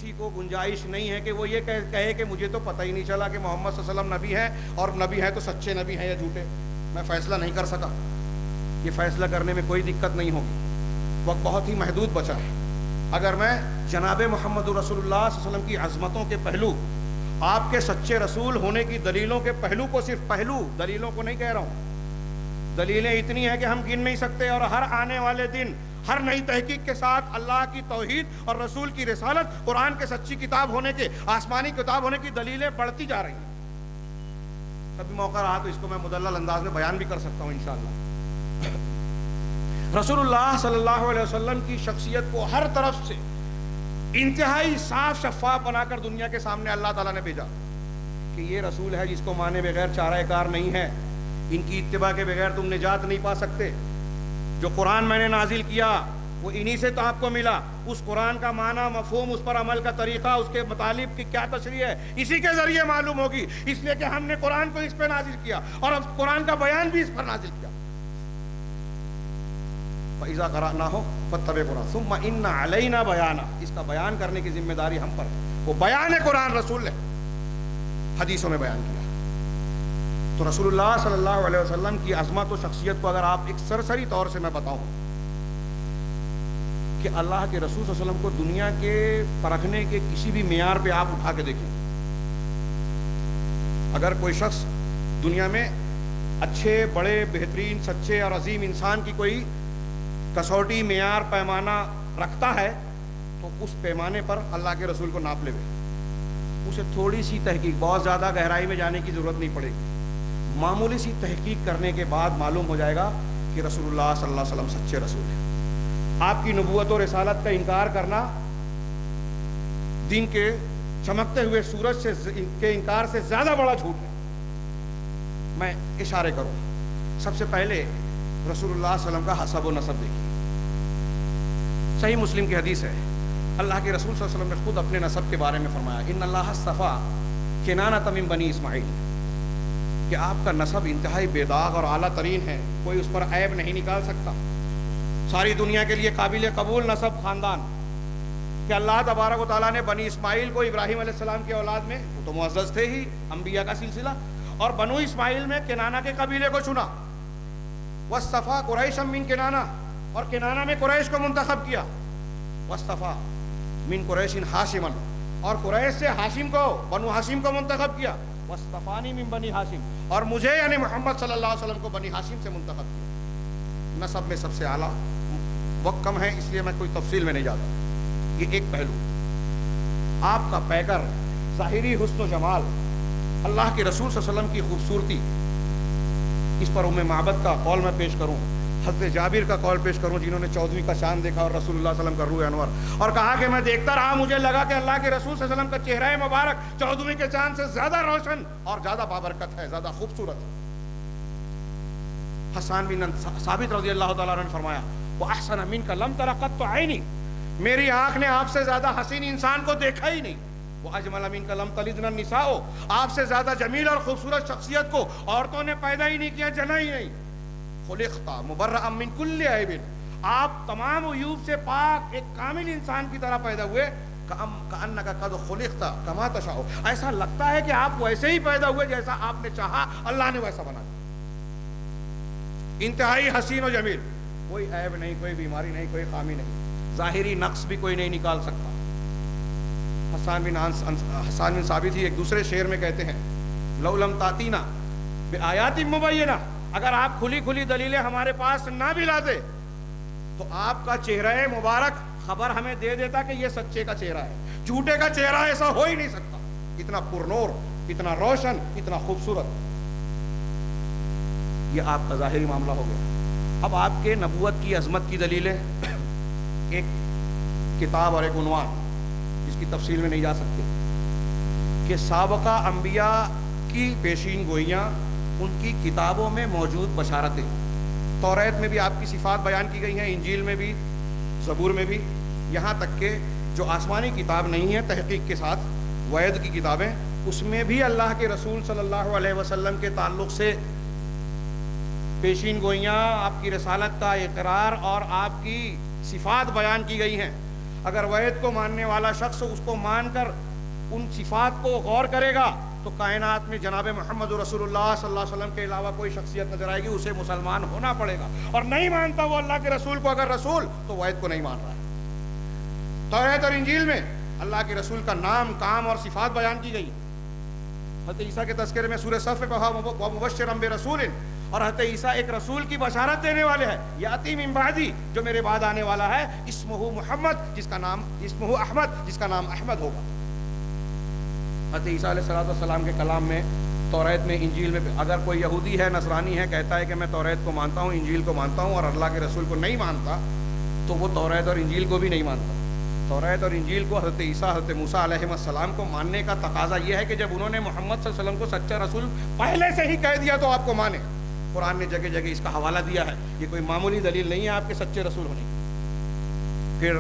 کسی کو گنجائش نہیں ہے کہ وہ یہ کہے کہ مجھے تو پتہ ہی نہیں چلا کہ محمد صلی اللہ علیہ وسلم نبی ہیں، اور نبی ہیں تو سچے نبی ہیں یا جھوٹے، میں فیصلہ نہیں کر سکا۔ یہ فیصلہ کرنے میں کوئی دقت نہیں ہوگی، وقت بہت ہی محدود بچا ہے۔ اگر میں جناب محمد رسول اللہ صلی اللہ علیہ وسلم کی عظمتوں کے پہلو، آپ کے سچے رسول ہونے کی دلیلوں کے پہلو کو، صرف پہلو، دلیلوں کو نہیں کہہ رہا ہوں، دلیلیں اتنی ہیں کہ ہم گن نہیں سکتے، اور ہر آنے والے دن ہر نئی تحقیق کے ساتھ اللہ کی توحید اور رسول کی رسالت، قرآن کے سچی کتاب ہونے کے، آسمانی کتاب ہونے کی دلیلیں بڑھتی جا رہی ہیں۔ کبھی موقع رہا تو اس کو میں مدلل انداز میں بیان بھی کر سکتا ہوں انشاءاللہ۔ رسول اللہ صلی اللہ علیہ وسلم کی شخصیت کو ہر طرف سے انتہائی صاف شفاف بنا کر دنیا کے سامنے اللہ تعالیٰ نے بھیجا کہ یہ رسول ہے جس کو مانے بغیر چارہ کار نہیں ہے، ان کی اتباع کے بغیر تم نجات نہیں پا سکتے۔ جو قرآن میں نے نازل کیا وہ انہی سے تو آپ کو ملا، اس قرآن کا معنی، مفہوم، اس پر عمل کا طریقہ، اس کے مطالب کی کیا تشریح ہے، اسی کے ذریعے معلوم ہوگی، اس لیے کہ ہم نے قرآن کو اس پہ نازل کیا اور اب قرآن کا بیان بھی اس پر نازل کیا۔ فَإِذَا قَرَأْنَاهُ فَاتَّبِعْ قُرْآنَهُ ثُمَّ إِنَّ عَلَيْنَا بَيَانَهُ، اس کا بیان کرنے کی ذمہ داری ہم پر ہے۔ وہ بیان قرآن رسول نے حدیثوں میں بیان کیا۔ تو رسول اللہ صلی اللہ علیہ وسلم کی عظمت و شخصیت کو اگر آپ ایک سرسری طور سے میں بتاؤں کہ اللہ کے رسول صلی اللہ علیہ وسلم کو دنیا کے پرکھنے کے کسی بھی معیار پہ آپ اٹھا کے دیکھیں، اگر کوئی شخص دنیا میں اچھے، بڑے، بہترین، سچے اور عظیم انسان کی کوئی کسوٹی، معیار، پیمانہ رکھتا ہے تو اس پیمانے پر اللہ کے رسول کو ناپ لے، اسے تھوڑی سی تحقیق، بہت زیادہ گہرائی میں جانے کی ضرورت نہیں پڑے گی، معمولی سی تحقیق کرنے کے بعد معلوم ہو جائے گا کہ رسول اللہ صلی اللہ علیہ وسلم سچے رسول ہیں۔ آپ کی نبوت و رسالت کا انکار کرنا دن کے چمکتے ہوئے سورج کے انکار سے زیادہ بڑا جھوٹ ہے۔ میں اشارے کروں، سب سے پہلے رسول اللہ صلی اللہ علیہ وسلم کا حسب و نسب دیکھیے۔ صحیح مسلم کی حدیث ہے، اللہ کے رسول صلی اللہ علیہ وسلم نے خود اپنے نسب کے بارے میں فرمایا، ان اللہ اصطفیٰ کنانۃ من بنی اسماعیل، کہ آپ کا نسب انتہائی بے داغ اور اعلیٰ ترین ہے، کوئی اس پر عیب نہیں نکال سکتا، ساری دنیا کے لیے قابل قبول نسب، خاندان، کہ اللہ تبارک و تعالیٰ نے بنی اسماعیل کو ابراہیم علیہ السلام کی اولاد میں، وہ تو معزز تھے ہی، انبیاء کا سلسلہ، اور بنو اسماعیل میں کنانہ کے قبیلے کو چنا، واصطفیٰ قریشا من کنانہ، اور کنانہ میں قریش کو منتخب کیا، واصطفیٰ من قریش ہاشما، اور قریش سے ہاشم کو، بنو ہاشم کو منتخب کیا، واصطفانی من بنی ہاشم، اور مجھے یعنی محمد صلی اللہ علیہ وسلم کو بنی ہاشم سے منتخب کیا۔ نسب میں سب سے اعلیٰ، وقت کم ہے اس لیے میں کوئی تفصیل میں نہیں جاتا، یہ ایک پہلو۔ آپ کا پیکر، ظاہری حسن و جمال، اللہ کے رسول صلی اللہ علیہ وسلم کی خوبصورتی، اس پر ام معبد کا قول میں پیش کروں، حضرت جابر کا قول پیش کروں، جنہوں نے 14ویں کا چاند دیکھا اور رسول اللہ صلی اللہ علیہ وسلم کا روح انور، اور کہا کہ میں دیکھتا رہا، مجھے لگا کہ اللہ کے رسول صلی اللہ علیہ وسلم کا چہرہ مبارک 14ویں کے چاند سے زیادہ روشن اور زیادہ بابرکت ہے، زیادہ خوبصورت ہے۔ حسان بن ثابت رضی اللہ تعالیٰ عنہ نے فرمایا، وَأَحْسَنَ مِنْكَ لَمْ تَرَ قَطُّ عَيْنِي، میری آنکھ نے آپ سے زیادہ حسین انسان کو دیکھا ہی نہیں، وَأَجْمَلَ مِنْكَ لَمْ تَلِدْنَ النِّسَاءُ، آپ سے زیادہ جمیل اور خوبصورت شخصیت کو عورتوں نے پیدا ہی نہیں کیا، جنا ہی نہیں، خُلِقْتَ مُبَرَّأً مِنْ كُلِّ عَيْبٍ، آپ تمام عیوب سے پاک ایک کامل انسان کی طرح پیدا ہوئے، كَأَنَّكَ قَدْ خُلِقْتَ كَمَا تَشَاءُ، ایسا لگتا ہے کہ آپ ویسے ہی پیدا ہوئے جیسا آپ نے چاہا، اللہ نے ویسا بنا دیا، انتہائی حسین و جمیل، کوئی عیب نہیں، کوئی بیماری نہیں، کوئی خامی نہیں، ظاہری نقص بھی کوئی نہیں نکال سکتا۔ حسان بن ثابت ہی ایک دوسرے شعر میں کہتے ہیں، لَوْ لَمْ تَأْتِینَا بِآیَاتٍ مُبَیّنَةٍ، اگر آپ کھلی کھلی دلیلیں ہمارے پاس نہ بھی لاتے تو آپ کا چہرہ مبارک خبر ہمیں دے دیتا کہ یہ سچے کا چہرہ ہے، جھوٹے کا چہرہ ایسا ہو ہی نہیں سکتا، اتنا پرنور، اتنا روشن، اتنا خوبصورت۔ یہ آپ کا ظاہری معاملہ ہو گیا۔ اب آپ کے نبوت کی عظمت کی دلیلیں، ایک کتاب اور ایک عنوان جس کی تفصیل میں نہیں جا سکتے، کہ سابقہ انبیاء کی پیشین گوئیاں، ان کی کتابوں میں موجود بشارتیں، توریت میں بھی آپ کی صفات بیان کی گئی ہیں، انجیل میں بھی، زبور میں بھی، یہاں تک کہ جو آسمانی کتاب نہیں ہے تحقیق کے ساتھ، وید کی کتابیں، اس میں بھی اللہ کے رسول صلی اللہ علیہ وسلم کے تعلق سے پیشین گوئیاں، آپ کی رسالت کا اقرار اور آپ کی صفات بیان کی گئی ہیں۔ اگر وحید کو ماننے والا شخص اس کو مان کر ان صفات کو غور کرے گا تو کائنات میں جناب محمد رسول اللہ صلی اللہ علیہ وسلم کے علاوہ کوئی شخصیت نظر آئے گی، اسے مسلمان ہونا پڑے گا۔ اور نہیں مانتا وہ اللہ کے رسول کو اگر رسول، تو وحید کو نہیں مان رہا ہے۔ توریت اور انجیل میں اللہ کے رسول کا نام، کام اور صفات بیان کی گئی۔ حضرت عیسیٰ کے تذکرے میں سورہ صف میں پڑھا وَمُبَشِّرًا بِرَسُولٍ، اور حضرت عیسیٰ ایک رسول کی بشارت دینے والے ہیں، یاتی من بعدی، جو میرے بعد آنے والا ہے، اسمہ محمد، جس کا نام اسمہ احمد، جس کا نام احمد ہوگا۔ حضرت عیسیٰ علیہ السلام کے کلام میں، توریت میں، انجیل میں، اگر کوئی یہودی ہے، نصرانی ہے، کہتا ہے کہ میں توریت کو مانتا ہوں، انجیل کو مانتا ہوں، اور اللہ کے رسول کو نہیں مانتا، تو وہ توریت اور انجیل کو بھی نہیں مانتا۔ توریت اور انجیل کو حضرت عیسیٰ، حضرت موسیٰ علیہ السلام کو ماننے کا تقاضا یہ ہے کہ جب انہوں نے محمد صلی اللہ علیہ وسلم کو سچا رسول پہلے سے ہی کہہ دیا تو آپ کو مانے۔ قرآن نے جگہ جگہ اس کا حوالہ دیا ہے، یہ کوئی معمولی دلیل نہیں ہے آپ کے سچے رسول ہونے کی۔ پھر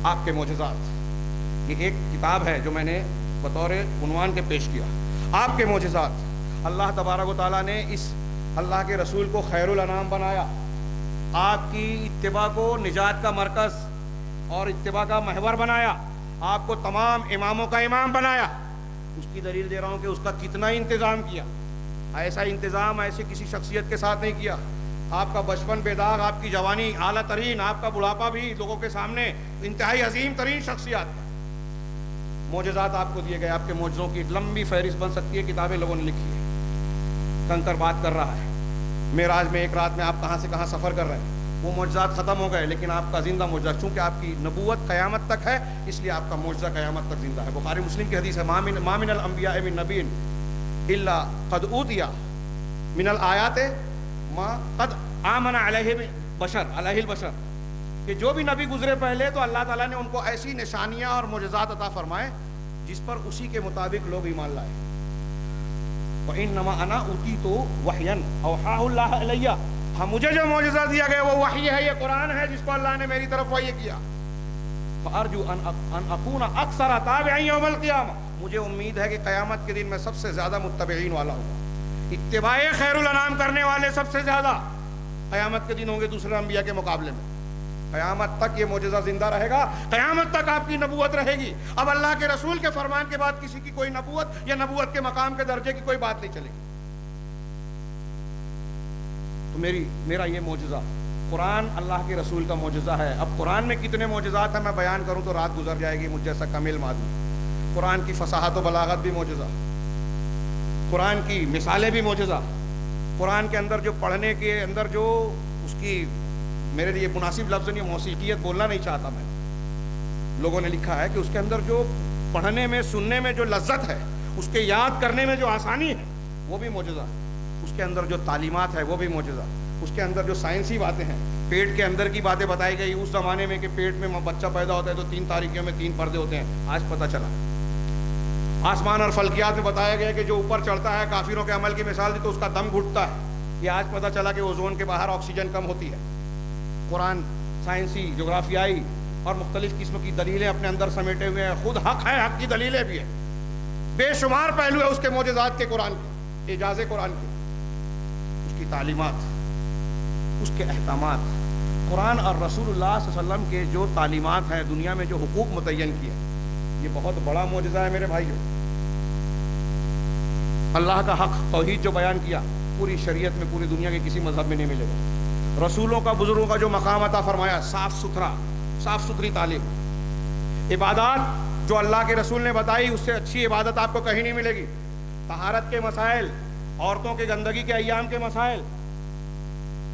آپ کے معجزات، یہ ایک کتاب ہے جو میں نے بطور عنوان کے پیش کیا، آپ کے معجزات۔ اللہ تبارک و تعالیٰ نے اس اللہ کے رسول کو خیر الانام بنایا، آپ کی اتباع کو نجات کا مرکز اور اتباع کا محور بنایا، آپ کو تمام اماموں کا امام بنایا۔ اس کی دلیل دے رہا ہوں کہ اس کا کتنا انتظام کیا۔ ایسا انتظام ایسے کسی شخصیت کے ساتھ نہیں کیا۔ آپ کا بچپن بے داغ، آپ کی جوانی اعلیٰ ترین، آپ کا بڑھاپا بھی لوگوں کے سامنے انتہائی عظیم ترین شخصیات۔ معجزات آپ کو دیے گئے، آپ کے معجزوں کی لمبی فہرست بن سکتی ہے، کتابیں لوگوں نے لکھی ہے۔ کنکر بات کر رہا ہے، معراج میں ایک رات میں آپ کہاں سے کہاں سفر کر رہے ہیں، وہ معجزات ختم ہو گئے، لیکن آپ کا زندہ معجزہ، چونکہ آپ کی نبوت قیامت تک ہے، اس لیے آپ کا معجزہ قیامت تک زندہ ہے۔ بخاری مسلم کی حدیث ہے، ما من الانبیاء من نبی الا قد اوتي من الآیات ما قد آمن علیہ البشر، کہ جو بھی نبی گزرے پہلے تو اللہ تعالیٰ نے ان کو ایسی نشانیاں اور معجزات عطا فرمائے جس پر اسی کے مطابق لوگ ایمان لائے۔ وَإِنَّمَا أَنَا أُوتِيتُ وَحْيًا أَوْحَاهُ اللَّهُ إِلَيَّ، ہاں مجھے جو معجزہ دیا گیا وہ وحی ہے، یہ قرآن ہے جس کو اللہ نے میری طرف وحی کیا۔ فَأَرْجُو أَنْ أَكُونَ أَكْثَرَ تَابِعًا يَوْمَ الْقِيَامَةِ، مجھے امید ہے کہ قیامت کے دن میں سب سے زیادہ متبعین والا ہوں، اتباع خیر الانام کرنے والے سب سے زیادہ قیامت کے دن ہوں گے دوسرے انبیاء کے مقابلے میں۔ قیامت تک یہ معجزہ زندہ رہے گا، قیامت تک آپ کی نبوت رہے گی۔ اب اللہ کے رسول کے فرمان کے بعد کسی کی کوئی نبوت یا نبوت کے مقام کے درجے کی کوئی بات نہیں چلے گی۔ تو میرا یہ معجزہ قرآن اللہ کے رسول کا معجزہ ہے۔ اب قرآن میں کتنے معجزات ہیں میں بیان کروں تو رات گزر جائے گی مجھ جیسا کامل آدمی۔ قرآن کی فصاحت و بلاغت بھی معجزہ، قرآن کی مثالیں بھی معجزہ، قرآن کے اندر جو پڑھنے کے اندر جو اس کی، میرے لیے مناسب لفظ نہیں، موسیقیت بولنا نہیں چاہتا میں، لوگوں نے لکھا ہے کہ اس کے اندر جو پڑھنے میں، سننے میں جو لذت ہے، اس کے یاد کرنے میں جو آسانی ہے، وہ بھی معجزہ ہے۔ اس کے اندر جو تعلیمات ہے وہ بھی معجزہ، اس کے اندر جو سائنسی باتیں ہیں، پیٹ کے اندر کی باتیں بتائی گئی اس زمانے میں کہ پیٹ میں بچہ پیدا ہوتا ہے تو 3 تاریکیوں میں 3 پردے ہوتے ہیں، آج پتہ چلا۔ آسمان اور فلکیات میں بتایا گیا کہ جو اوپر چڑھتا ہے، کافروں کے عمل کی مثال دی تو اس کا دم گھٹتا ہے، یہ آج پتہ چلا کہ اوزون کے باہر آکسیجن کم ہوتی ہے۔ قرآن سائنسی، جغرافیائی اور مختلف قسم کی دلیلیں اپنے اندر سمیٹے ہوئے ہیں، خود حق ہے، حق کی دلیلیں بھی ہیں، بے شمار پہلو ہے اس کے معجزات کے، قرآن کے، اعجاز قرآن کے، اس کی تعلیمات، اس کے احکامات۔ قرآن اور رسول اللہ صلی اللہ علیہ وسلم کے جو تعلیمات ہیں، دنیا میں جو حقوق متعین کیے، یہ بہت بڑا معجزہ ہے میرے بھائیوں۔ اللہ کا حق توحید جو بیان کیا، پوری شریعت میں، پوری دنیا کے کسی مذہب میں نہیں ملے گا۔ رسولوں کا، بزرگوں کا جو مقام عطا فرمایا، صاف ستھری تعلیم، عبادات جو اللہ کے رسول نے بتائی، اس سے اچھی عبادت آپ کو کہیں نہیں ملے گی۔ طہارت کے مسائل، عورتوں کے گندگی کے ایام کے مسائل،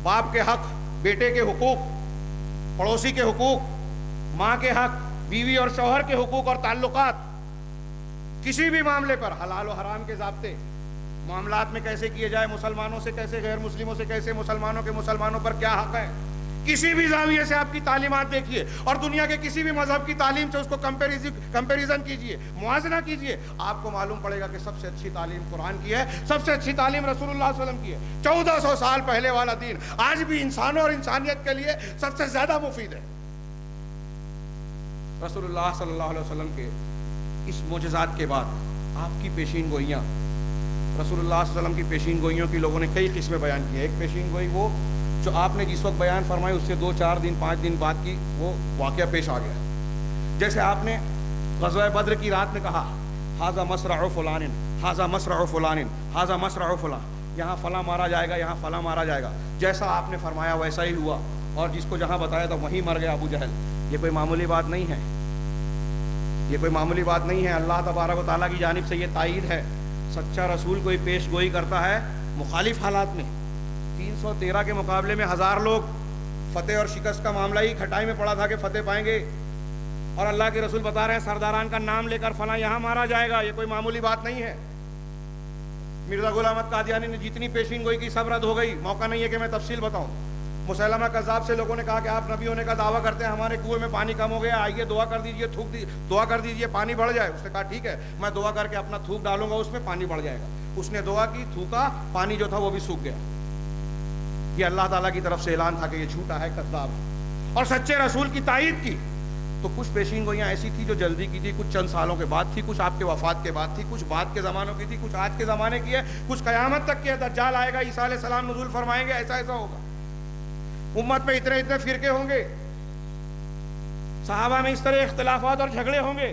باپ کے حق، بیٹے کے حقوق، پڑوسی کے حقوق، ماں کے حق، بیوی اور شوہر کے حقوق اور تعلقات، کسی بھی معاملے پر حلال و حرام کے ضابطے، معاملات میں کیسے کیے جائے، مسلمانوں سے کیسے، غیر مسلموں سے کیسے، مسلمانوں کے مسلمانوں پر کیا حق ہے، کسی بھی زاویے سے آپ کی تعلیمات دیکھیے اور دنیا کے کسی بھی مذہب کی تعلیم سے اس کو کمپیریزن کیجئے، موازنہ کیجئے، آپ کو معلوم پڑے گا کہ سب سے اچھی تعلیم قرآن کی ہے، سب سے اچھی تعلیم رسول اللہ صلی اللہ علیہ وسلم کی ہے۔ 1400 سال پہلے والا دین آج بھی انسانوں اور انسانیت کے لیے سب سے زیادہ مفید ہے۔ رسول اللہ صلی اللہ علیہ وسلم کے اس معجزات کے بعد آپ کی پیشین گوئیاں، رسول اللہ صلی اللہ علیہ وسلم کی پیشین گوئیوں کی لوگوں نے کئی قسمیں بیان کی ہیں۔ ایک پیشین گوئی وہ جو آپ نے جس وقت بیان فرمائی اس سے 2 4 دن 5 دن بعد کی وہ واقعہ پیش آ گیا۔ جیسے آپ نے غزوہ بدر کی رات میں کہا ھذا مصرع فلان، ھذا مصرع فلان، ھذا مصرع فلان، یہاں فلاں مارا جائے گا، یہاں فلاں مارا جائے گا، جیسا آپ نے فرمایا ویسا ہی ہوا، اور جس کو جہاں بتایا تھا وہیں مر گیا ابو جہل۔ یہ کوئی معمولی بات نہیں ہے، یہ کوئی معمولی بات نہیں ہے، اللہ تبارک و تعالیٰ کی جانب سے یہ تائید ہے۔ سچا رسول کوئی پیش گوئی کرتا ہے مخالف حالات میں۔ 313 کے مقابلے میں 1000 لوگ، فتح اور شکست کا معاملہ ہی کھٹائی میں پڑا تھا کہ فتح پائیں گے، اور اللہ کے رسول بتا رہے ہیں سرداران کا نام لے کر فلاں یہاں مارا جائے گا۔ یہ کوئی معمولی بات نہیں ہے۔ مرزا غلام احمد قادیانی نے جتنی پیشین گوئی کی سب رد ہو گئی، موقع نہیں ہے کہ میں تفصیل بتاؤں۔ مسیلمہ کذاب سے لوگوں نے کہا کہ آپ نبی ہونے کا دعویٰ کرتے ہیں، ہمارے کنویں میں پانی کم ہو گیا، آئیے دعا کر دیجئے، دعا کر دیجئے پانی بڑھ جائے۔ اس نے کہا ٹھیک ہے، میں دعا کر کے اپنا تھوک ڈالوں گا، اس میں پانی بڑھ جائے گا۔ اس نے دعا کی، تھوکا، پانی جو تھا وہ بھی سوکھ گیا۔ یہ اللہ تعالیٰ کی طرف سے اعلان تھا کہ یہ جھوٹا ہے، کذاب ہے، اور سچے رسول کی تائید کی۔ تو کچھ پیشین گوئیاں ایسی تھی جو جلدی کی تھی، کچھ چند سالوں کے بعد تھی، کچھ آپ کے وفات کے بعد تھی، کچھ بعد کے زمانوں کی تھی، کچھ آج کے زمانے کی ہے، کچھ قیامت تک کی ہے۔ دجال آئے گا، عیسیٰ علیہ السلام نزول فرمائیں گے، ایسا ایسا ہوگا۔ امت میں اتنے اتنے فرقے ہوں گے، صحابہ میں اس طرح اختلافات اور جھگڑے ہوں گے۔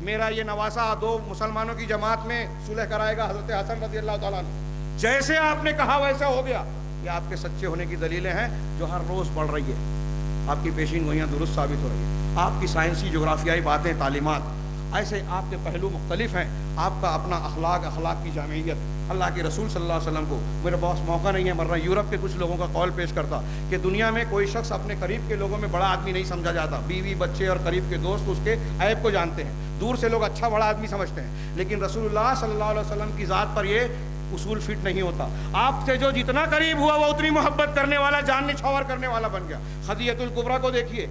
میرا یہ نواسا 2 مسلمانوں کی جماعت میں صلح کرائے گا، حضرت حسن رضی اللہ تعالیٰ عنہ۔ جیسے آپ نے کہا ویسا ہو گیا۔ یہ آپ کے سچے ہونے کی دلیلیں ہیں جو ہر روز بڑھ رہی ہے۔ آپ کی پیشین گوئیاں درست ثابت ہو رہی ہیں، آپ کی سائنسی جغرافیائی باتیں، تعلیمات، ایسے آپ کے پہلو مختلف ہیں، آپ کا اپنا اخلاق کی جامعیت۔ اللہ کے رسول صلی اللہ علیہ وسلم کو، میرے پاس موقع نہیں ہے ورنہ یورپ کے کچھ لوگوں کا قول پیش کرتا کہ دنیا میں کوئی شخص اپنے قریب کے لوگوں میں بڑا آدمی نہیں سمجھا جاتا، بیوی بچے اور قریب کے دوست اس کے عیب کو جانتے ہیں، دور سے لوگ اچھا بڑا آدمی سمجھتے ہیں، لیکن رسول اللہ صلی اللہ علیہ وسلم کی ذات پر یہ اصول فٹ نہیں ہوتا۔ آپ سے جو جتنا قریب ہوا وہ اتنی محبت کرنے والا، جان نچھاور کرنے والا بن گیا۔ خدیجہ الکبریٰ کو دیکھیے،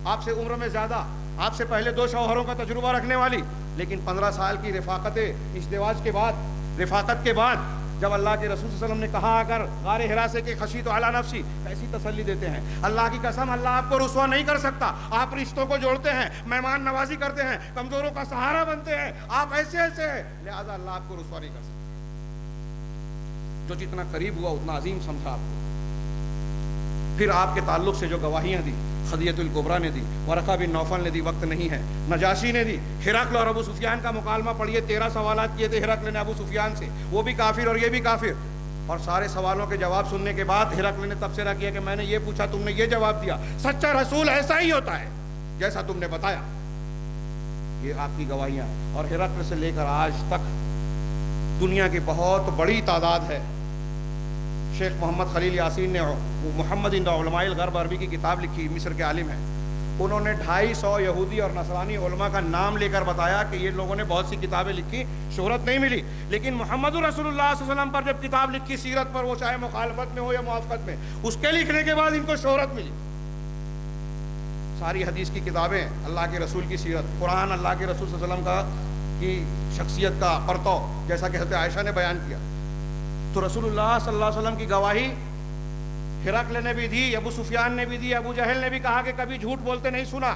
آپ سے عمر میں زیادہ، آپ سے پہلے 2 شوہروں کا تجربہ رکھنے والی، لیکن 15 سال کی ازدواج کے بعد، رفاقت کے بعد، جب اللہ کے رسول صلی اللہ علیہ وسلم نے کہا اگر غار حرا سے کہ خشیت علی نفسی، کیسی تسلی دیتے ہیں۔ اللہ کی قسم، اللہ آپ کو رسوا نہیں کر سکتا۔ آپ رشتوں کو جوڑتے ہیں، مہمان نوازی کرتے ہیں، کمزوروں کا سہارا بنتے ہیں، آپ ایسے ایسے ہیں، لہذا اللہ آپ کو رسوا نہیں کر سکتا۔ جو جتنا قریب ہوا اتنا عظیم سمجھا آپ کو۔ پھر آپ کے تعلق سے جو گواہیاں دی، خدیجہ الکبریٰ نے دی، ورقہ بن نوفل نے دی، وقت نہیں ہے، نجاشی نے دی، ہرقل اور ابو سفیان کا مکالمہ پڑھیے، 13 سوالات کیے تھے ہرقل نے ابو سفیان سے، وہ بھی کافر اور یہ بھی کافر، اور سارے سوالوں کے جواب سننے کے بعد ہرقل نے تبصرہ کیا کہ میں نے یہ پوچھا، تم نے یہ جواب دیا، سچا رسول ایسا ہی ہوتا ہے جیسا تم نے بتایا۔ یہ آپ کی گواہیاں، اور ہرقل سے لے کر آج تک دنیا کی بہت بڑی تعداد ہے۔ شیخ محمد خلیل یاسین نے محمد عند علماء الغرب عربی کی کتاب لکھی، مصر کے عالم ہیں، انہوں نے 250 یہودی اور نصرانی علماء کا نام لے کر بتایا کہ یہ لوگوں نے بہت سی کتابیں لکھی، شہرت نہیں ملی، لیکن محمد رسول اللہ صلی اللہ علیہ وسلم پر جب کتاب لکھی سیرت پر، وہ چاہے مخالفت میں ہو یا موافقت میں، اس کے لکھنے کے بعد ان کو شہرت ملی۔ ساری حدیث کی کتابیں، اللہ کے رسول کی سیرت، قرآن اللہ کے رسول صلی اللہ علیہ وسلم کی شخصیت کا پرتو، جیسا کہ حضرت عائشہ نے بیان کیا۔ تو رسول اللہ صلی اللہ علیہ وسلم کی گواہی ہرقل نے بھی دی، ابو سفیان نے بھی دی، ابو جہل نے بھی کہا کہ کبھی جھوٹ بولتے نہیں سنا،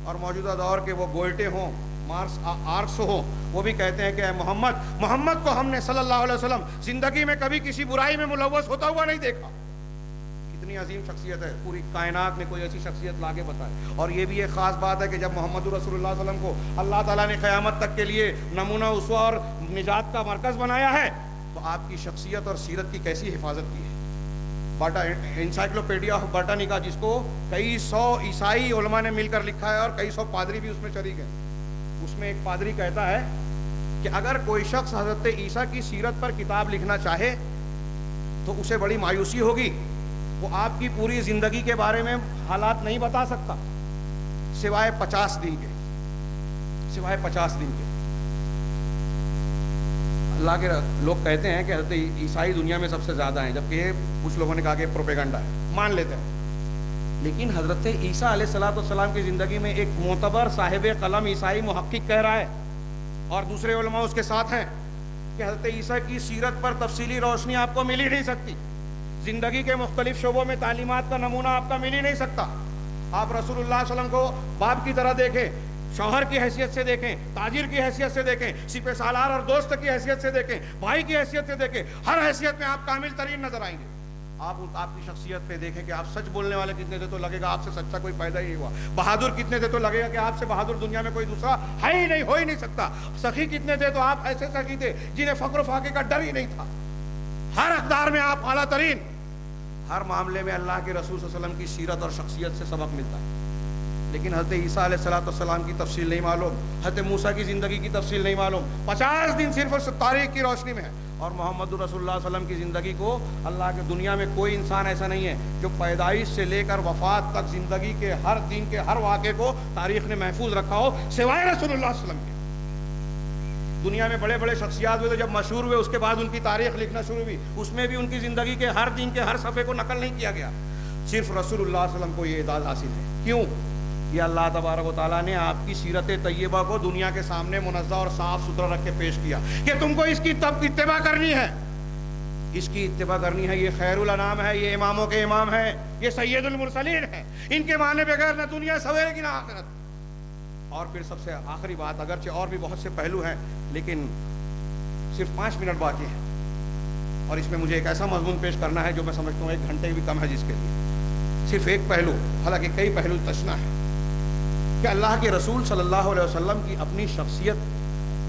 اور موجودہ دور کے وہ گوئٹے ہوں، مارس آرکس ہوں، وہ بھی کہتے ہیں کہ اے محمد کو ہم نے صلی اللہ علیہ وسلم زندگی میں کبھی کسی برائی میں ملوث ہوتا ہوا نہیں دیکھا۔ کتنی عظیم شخصیت ہے، پوری کائنات میں کوئی ایسی شخصیت لاگے بتائے۔ اور یہ بھی ایک خاص بات ہے کہ جب محمد رسول اللہ صلی اللہ علیہ وسلم کو اللہ تعالیٰ نے قیامت تک کے لیے نمونہ اسوہ اور نجات کا مرکز بنایا ہے، تو آپ کی شخصیت اور سیرت کی کیسی حفاظت کی ہے۔ انسائکلوپیڈیا آف برٹانیکا، جس کو کئی 100 عیسائی علماء نے مل کر لکھا ہے اور کئی 100 پادری بھی اس میں شریک ہیں، اس میں ایک پادری کہتا ہے کہ اگر کوئی شخص حضرت عیسیٰ کی سیرت پر کتاب لکھنا چاہے تو اسے بڑی مایوسی ہوگی، وہ آپ کی پوری زندگی کے بارے میں حالات نہیں بتا سکتا سوائے 50 دن کے، سوائے 50 دن کے۔ اللہ کے لوگ کہتے ہیں کہ حضرت عیسائی دنیا میں سب سے زیادہ ہیں، جبکہ کچھ لوگوں نے کہا کہ پروپیگنڈا ہے، مان لیتے ہیں، لیکن حضرت عیسیٰ علیہ السلام کی زندگی میں ایک معتبر صاحب قلم عیسائی محقق کہہ رہا ہے، اور دوسرے علماء اس کے ساتھ ہیں، کہ حضرت عیسیٰ کی سیرت پر تفصیلی روشنی آپ کو مل ہی نہیں سکتی، زندگی کے مختلف شعبوں میں تعلیمات کا نمونہ آپ کا مل ہی نہیں سکتا۔ آپ رسول اللہ صلی اللہ علیہ وسلم کو باپ کی طرح دیکھیں، شوہر کی حیثیت سے دیکھیں، تاجر کی حیثیت سے دیکھیں، سپہ سالار اور دوست کی حیثیت سے دیکھیں، بھائی کی حیثیت سے دیکھیں، ہر حیثیت میں آپ کامل ترین نظر آئیں گے۔ آپ کی شخصیت پہ دیکھیں کہ آپ سچ بولنے والے کتنے تھے تو لگے گا آپ سے سچا کوئی پیدا ہی نہیں ہوا. بہادر کتنے تھے تو لگے گا کہ آپ سے بہادر دنیا میں کوئی دوسرا ہے ہی نہیں, ہو ہی نہیں سکتا. سخی کتنے تھے تو آپ ایسے سخی تھے جنہیں فقر و فاقے کا ڈر ہی نہیں تھا. ہر اقدار میں آپ اعلیٰ ترین. ہر معاملے میں اللہ کے رسول صلی اللہ علیہ وسلم کی سیرت اور شخصیت سے سبق ملتا ہے. لیکن حضرت عیسیٰ علیہ السلام کی تفصیل نہیں معلوم, حضرت موسیٰ کی زندگی کی تفصیل نہیں معلوم. 50 دن صرف تاریخ کی روشنی میں ہے. اور محمد رسول اللہ صلی اللہ علیہ وسلم کی زندگی کو اللہ کے دنیا میں کوئی انسان ایسا نہیں ہے جو پیدائش سے لے کر وفات تک زندگی کے ہر دن کے ہر واقعے کو تاریخ نے محفوظ رکھا ہو سوائے رسول اللہ صلی اللہ علیہ وسلم کے. دنیا میں بڑے بڑے شخصیات ہوئے تو جب مشہور ہوئے اس کے بعد ان کی تاریخ لکھنا شروع ہوئی, اس میں بھی ان کی زندگی کے ہر دن کے ہر صفحے کو نقل نہیں کیا گیا. صرف رسول اللہ صلی اللہ علیہ وسلم کو یہ اعزاز حاصل ہے. کیوں؟ یہ اللہ تبارک و تعالیٰ نے آپ کی سیرت طیبہ کو دنیا کے سامنے منزہ اور صاف ستھرا رکھ کے پیش کیا کہ تم کو اس کی اتباع کرنی ہے, اس کی اتباع کرنی ہے. یہ خیر الانام ہے, یہ اماموں کے امام ہے, یہ سید المرسلین ہے. ان کے معنی بغیر نہ دنیا سویرے کی نہ آخرت. اور پھر سب سے آخری بات, اگرچہ اور بھی بہت سے پہلو ہیں لیکن صرف 5 منٹ باقی ہے اور اس میں مجھے ایک ایسا مضمون پیش کرنا ہے جو میں سمجھتا ہوں 1 گھنٹے بھی کم ہے جس کے لیے. صرف ایک پہلو, حالانکہ کئی پہلو تشنا ہے, کہ اللہ کے رسول صلی اللہ علیہ وسلم کی اپنی شخصیت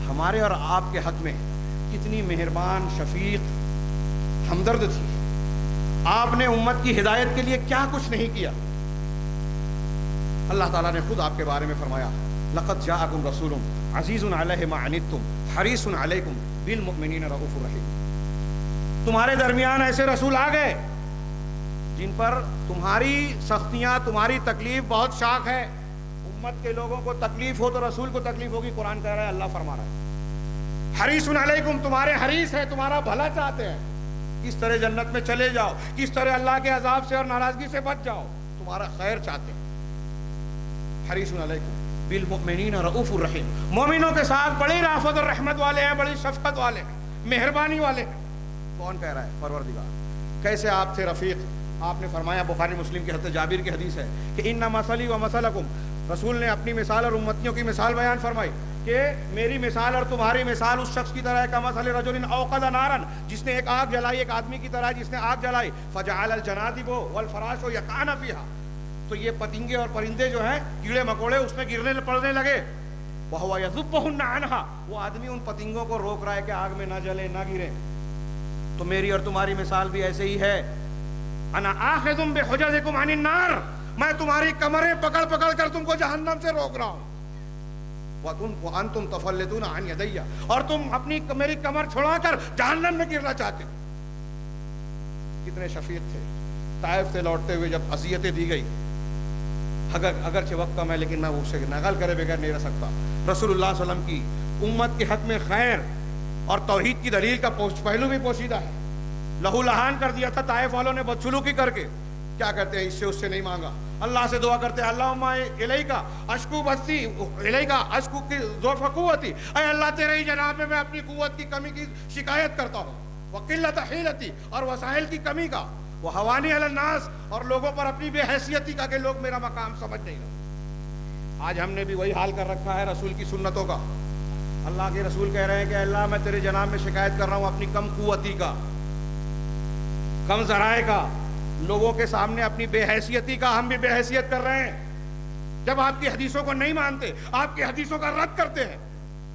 ہمارے اور آپ کے حق میں کتنی مہربان, شفیق, ہمدرد تھی. آپ نے امت کی ہدایت کے لیے کیا کچھ نہیں کیا. اللہ تعالیٰ نے خود آپ کے بارے میں فرمایا, لقد جاءکم رسول عزیز علیہ ما عنتم حریص علیکم بالمؤمنین رؤوف رحیم. تمہارے درمیان ایسے رسول آ گئے جن پر تمہاری سختیاں, تمہاری تکلیف بہت شاق ہے. امت کے لوگوں کو تکلیف ہو تو رسول کو تکلیف ہوگی, قرآن کہہ رہا ہے, اللہ فرما رہا ہے. حریص علیکم, تمہارے حریص ہے, تمہارا بھلا چاہتے ہیں, کس طرح جنت میں چلے جاؤ, کس طرح اللہ کے عذاب سے اور ناراضگی سے بچ جاؤ, تمہارا خیر چاہتے ہیں. حریص علیکم بالمؤمنین رؤوف الرحیم. مومنوں کے ساتھ بڑی رافت اور رحمت والے ہیں, بڑی شفقت والے ہیں, مہربانی والے ہیں. کون کہہ رہا ہے؟ پروردگار. کیسے آپ تھے رفیق؟ آپ نے فرمایا, بخاری مسلم کی حضرت جابر کی حدیث ہے کہ ان مثلی و مثلکم, رسول نے اپنی مثال اور امتیوں کی مثال بیان فرمائی کہ میری مثال اور تمہاری مثال اس شخص کی طرح ہے کمثل رجل اوقد نارا, جس نے ایک آگ جلائی, ایک آدمی کی طرح جس نے آگ جلائی. فجعل الجنادب والفراش یقعن فیہا, تو یہ پتنگے اور پرندے جو ہیں, کیڑے مکوڑے, اس میں گرنے پڑنے لگے. وہو یذبہن عنہا, وہ آدمی ان پتنگوں کو روک رہا ہے کہ آگ میں نہ جلے, نہ گریں. تو میری اور تمہاری مثال بھی ایسے ہی ہے. انا آخذ بحجزکم عن النار, میں تمہاری کمریں پکڑ پکڑ کر تم کو جہنم سے روک رہا ہوں. وانتم تفلتون عن یدی, اور تم اپنی میری کمر چھڑا کر جہنم میں گرنا چاہتے ہو. کتنے شفیق تھے. طائف سے لوٹتے ہوئے جب اذیتیں دی گئی, اگرچہ وقت کم ہے لیکن میں اسے نقل کرے بغیر نہیں رہ سکتا. رسول اللہ صلی اللہ علیہ وسلم کی امت کے حق میں خیر اور توحید کی دلیل کا پہلو بھی پوشیدہ ہے. لہو لہان کر دیا تھا طائف والوں نے بدسلوکی کر کے. کیا کرتے ہیں, اس سے نہیں مانگا, اللہ سے دعا کرتے ہیں, اللہم الیکا اشکو بستی الیکا اشکو کی ضعف قوتی, اے اللہ تیرے ہی جناب میں اپنی قوت کی کمی کی شکایت کرتا ہوں. وقلت حیلتی, اور وسائل کی کمی کا. وحوانی علی الناس, اور لوگوں پر اپنی بے حیثیتی کا کہ لوگ میرا مقام سمجھ نہیں رہا. آج ہم نے بھی وہی حال کر رکھا ہے رسول کی سنتوں کا. اللہ کے رسول کہہ رہے ہیں کہ اللہ میں تیرے جناب میں شکایت کر رہا ہوں اپنی کم قوتی کا, کم ذرائع کا, لوگوں کے سامنے اپنی بے حیثیتی کا. ہم بھی بے حیثیت کر رہے ہیں جب آپ کی حدیثوں کو نہیں مانتے, آپ کی حدیثوں کا رد کرتے ہیں,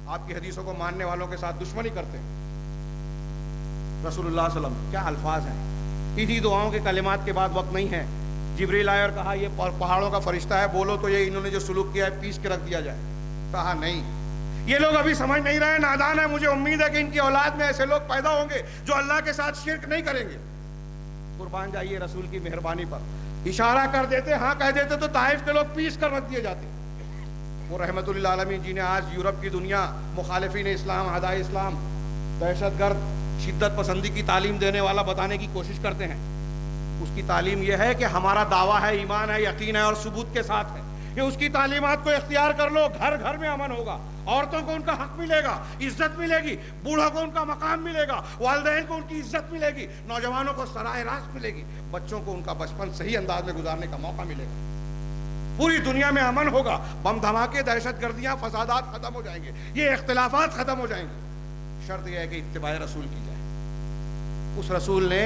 آپ کی حدیثوں کو ماننے والوں کے ساتھ دشمنی کرتے ہیں. رسول اللہ صلی اللہ علیہ وسلم کیا الفاظ ہیں. انہی دعاؤں کے کلمات کے بعد وقت نہیں ہے. جبریل آئے اور کہا یہ پہاڑوں کا فرشتہ ہے, بولو تو یہ انہوں نے جو سلوک کیا ہے پیس کے رکھ دیا جائے. کہا نہیں, یہ لوگ ابھی سمجھ نہیں رہے, نادان ہے. مجھے امید ہے کہ ان کی اولاد میں ایسے لوگ پیدا ہوں گے جو اللہ کے ساتھ شرک نہیں کریں گے. قربان جائیے رسول کی مہربانی پر. اشارہ کر دیتے, ہاں کہہ دیتے تو طائف کے لوگ پیس کر رکھ دیے جاتے. وہ رحمت اللہ عالمین جنہیں آج یورپ کی دنیا مخالفین اسلام, اعداء اسلام, دہشت گرد, شدت پسندی کی تعلیم دینے والا بتانے کی کوشش کرتے ہیں, اس کی تعلیم یہ ہے کہ ہمارا دعویٰ ہے, ایمان ہے, یقین ہے اور ثبوت کے ساتھ ہے کہ اس کی تعلیمات کو اختیار کر لو, گھر گھر میں امن ہوگا, عورتوں کو ان کا حق ملے گا, عزت ملے گی, بوڑھوں کو ان کا مقام ملے گا, والدین کو ان کی عزت ملے گی, نوجوانوں کو سرائے راست ملے گی, بچوں کو ان کا بچپن صحیح انداز میں گزارنے کا موقع ملے گا, پوری دنیا میں امن ہوگا, بم دھماکے, دہشت گردیاں, فسادات ختم ہو جائیں گے, یہ اختلافات ختم ہو جائیں گے. شرط یہ ہے کہ اتباع رسول کی جائے. اس رسول نے